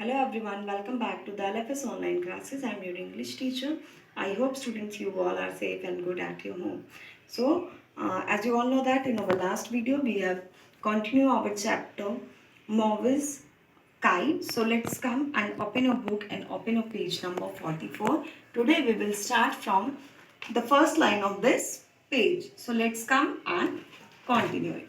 Hello everyone, welcome back to the LFS online classes. I am your English teacher. I hope students you all are safe and good at your home. As you all know that in our last video we have continued our chapter Movies Kite. So let's come and open your book and open your page number 44. Today we will start from the first line of this page. So let's come and continue it.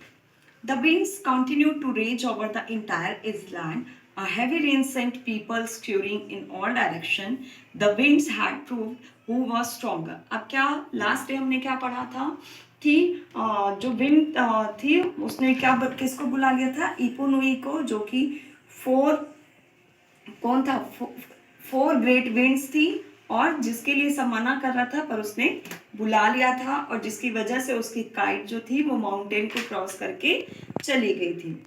The winds continued to rage over the entire island. A heavy rain sent people scurrying in all directions. The winds had proved who was stronger. अब क्या last day हमने क्या पढ़ा था कि जो wind थी उसने क्या किसको बुला लिया था, इपोनुई को, जो कि कौन था, फोर ग्रेट विंड्स थी और जिसके लिए सब मना कर रहा था पर उसने बुला लिया था और जिसकी वजह से उसकी काइट जो थी वो माउंटेन को क्रॉस करके चली गई थी.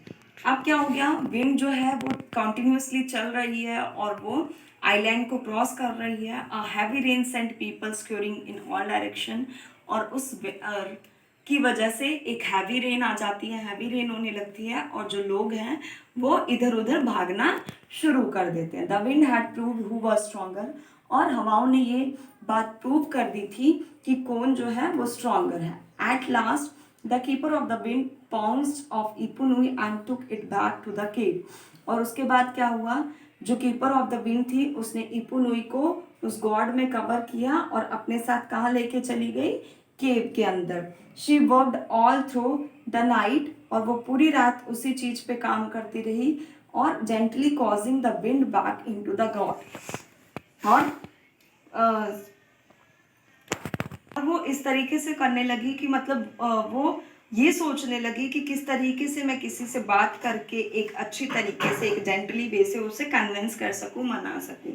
अब क्या हो गया, विंड जो है वो कंटिन्यूसली चल रही है और वो आइलैंड को क्रॉस कर रही है. A heavy rain sent people scurrying in all direction, और उस की वजह से एक हैवी रेन आ जाती है, हैवी रेन होने लगती है और जो लोग हैं वो इधर उधर भागना शुरू कर देते हैं. The wind had proved who was stronger, और हवाओं ने ये बात प्रूव कर दी थी कि कौन जो है वो स्ट्रॉन्गर है. At last the keeper of the wind pounced of Ipunui and took it back to the cave. और उसके बाद क्या हुआ, जो कीपर ऑफ द विंड थी उसने इपुनुई को उस गॉड में कवर किया और अपने साथ कहाँ लेके चली गई, केव के अंदर. She worked all through the night, और वो पूरी रात उसी चीज पे काम करती रही और gently causing the wind back into the God. और वो इस तरीके से करने लगी कि मतलब वो ये सोचने लगी कि किस तरीके से मैं किसी से बात करके एक अच्छी तरीके से, एक जेंटली वे से उसे कन्विंस कर सकूं, मना सकूं.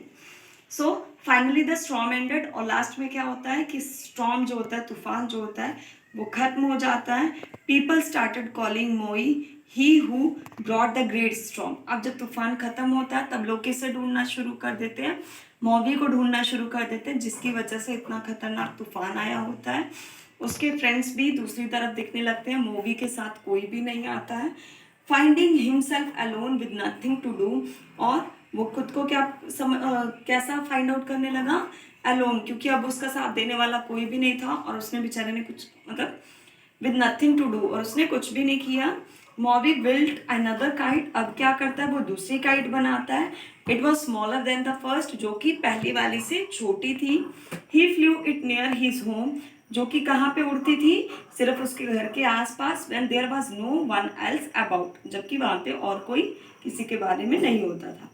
So finally the storm ended, और लास्ट में क्या होता है कि स्टॉर्म जो होता है, तूफान जो होता है, वो खत्म हो जाता है. पीपल स्टार्टेड कॉलिंग मोई he who brought the great storm. अब जब तूफान खत्म होता है तब लोग किसे ढूंढना शुरू कर देते हैं, मौवी को ढूंढना शुरू कर देते हैं, जिसकी वजह से इतना खतरनाक तूफान आया होता है. उसके फ्रेंड्स भी दूसरी तरफ दिखने लगते हैं, मूवी के साथ कोई भी नहीं आता है. Finding himself alone with nothing to do, और वो खुद को कैसा फाइंड आउट करने लगा, अलोन, क्योंकि अब उसका साथ देने वाला कोई भी नहीं था और उसने बेचारे ने कुछ मतलब विद नथिंग टू डू, और उसने कुछ भी नहीं किया. मॉवी बिल्ट अनदर काइट, अब क्या करता है वो दूसरी काइट बनाता है. It was smaller than the first, जो कि पहली वाली से छोटी थी. He flew it near his home, जो कि कहाँ पे उड़ती थी, सिर्फ उसके घर के आसपास. When there was no one else about, जबकि वहाँ पे और कोई किसी के बारे में नहीं होता था.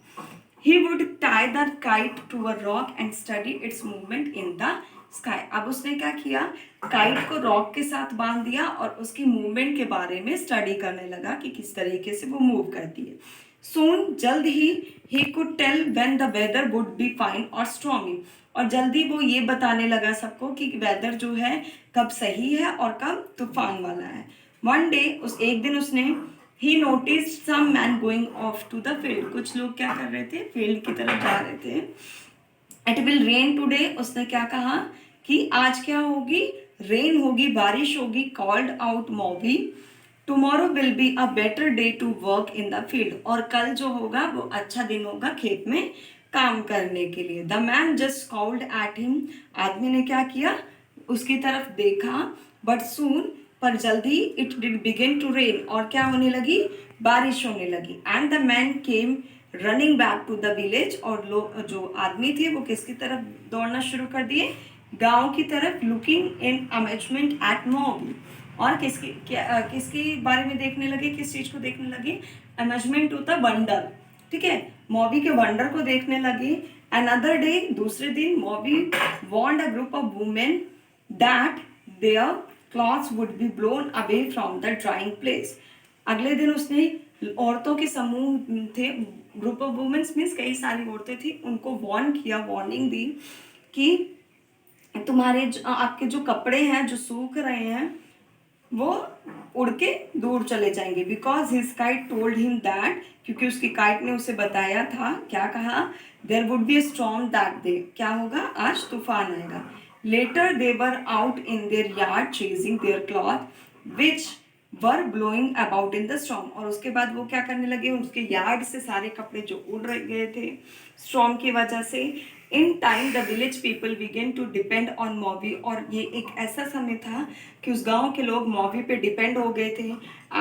He would tie the kite to a rock and study its movement in the sky. अब उसने क्या किया, काइट को रॉक के साथ बांध दिया और उसकी मूवमेंट के बारे में स्टडी करने लगा कि किस तरीके से वो मूव करती है. Soon, जल्द ही he could tell when the weather would be fine or stormy. और जल्दी वो ये बताने लगा सबको कि वेदर जो है कब सही है और कब तूफान वाला है. One day, एक दिन उसने He noticed some man going off to the field. कुछ लोग क्या कर रहे थे, फील्ड की तरफ जा रहे थे. It will rain today. उसने क्या कहा कि आज क्या होगी, रेन होगी, बारिश होगी. Called out Moby. Tomorrow will be a better day to work in the field. और कल जो होगा वो अच्छा दिन होगा खेत में काम करने के लिए. The man just scowled at him. आदमी ने क्या किया, उसकी तरफ देखा. But soon, पर जल्दी it did begin to rain, और क्या होने लगी, बारिश होने लगी. And the man came running back to the village, और लोग जो आदमी थे वो किसकी तरफ दौड़ना शुरू कर दिए, गांव की तरफ. लुकिंग इन अमेजमेंट एट मॉवी, और किसकी बारे में देखने लगे, किस चीज को देखने लगे, अमेजमेंट होता वंडर, ठीक है, मॉवी के वंडर को देखने लगे. अनदर डे, दूसरे दिन, Maui warned a group of women that their clothes would be blown away from the drying place. अगले दिन उसने औरतों के समूह थे, ग्रुप ऑफ वुमेन्स मीन्स कई सारी औरतें थी, उनको वार्न किया, वार्निंग दी कि तुम्हारे आपके जो कपड़े हैं जो सूख रहे हैं वो उड़ के दूर चले जाएंगे. Because his kite told him that, क्योंकि उसकी काइट ने उसे बताया था, क्या कहा, there would be a storm that day, क्या होगा, आज तूफान आएगा. Later they were out in their yard chasing their cloth, which were blowing about in the storm, और उसके बाद वो क्या करने लगे, उसके यार्ड से सारे कपड़े जो उड़ रहे गए थे स्टॉर्म की वजह से। In time the village people began to depend on Maui, और ये एक ऐसा समय था कि उस गांव के लोग मॉबी पे डिपेंड हो गए थे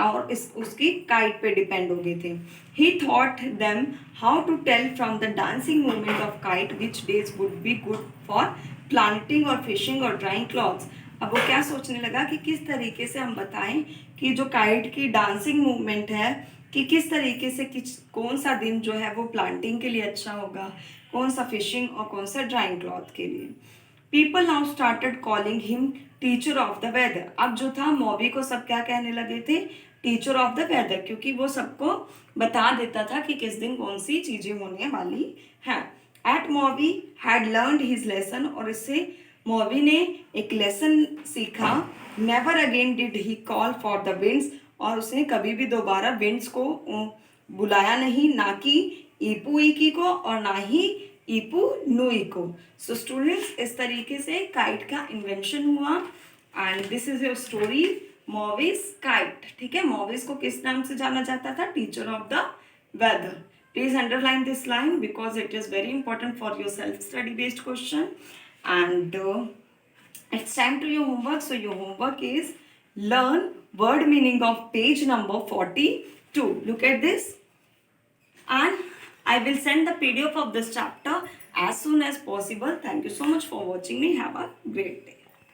और इस उसकी काइट पे डिपेंड हो गए थे। He thought them how to tell from the dancing movement of kite which days would be good for planting और फिशिंग और ड्राइंग क्लॉथ्स। अब वो क्या सोचने लगा कि किस तरीके से हम बताएं कि जो काइट की डांसिंग मूवमेंट है कि किस तरीके से कौन सा दिन जो है वो प्लांटिंग के लिए अच्छा होगा, कौन सा फिशिंग और कौन सा ड्राइंग क्लॉथ के लिए। People now started calling him teacher of the weather. अब जो था मॉबी को सब क्या कहने लगे थे, टीचर ऑफ द वेदर, क्योंकि वो सबको बता देता था कि किस दिन कौन सी चीजें होने वाली हैं। At Moby had learned his lesson, और इससे मॉबी ने एक लेसन सीखा। Never again did he call for the winds, और उसने कभी भी दोबारा विंड्स को बुलाया नहीं, ना कि ईपू ईकी को और ना ही ईपू नुई को। सो स्टूडेंट्स, इस तरीके से काइट का इन्वेंशन हुआ and this is your story Maui's kite. ठीक है, मॉविस को किस नाम से जाना जाता था, teacher of the weather. Please underline this line because it is very important for your self-study based question. And it's time to your homework. So your homework is learn word meaning of page number 42. Look at this. And I will send the PDF of this chapter as soon as possible. Thank you so much for watching me. Have a great day.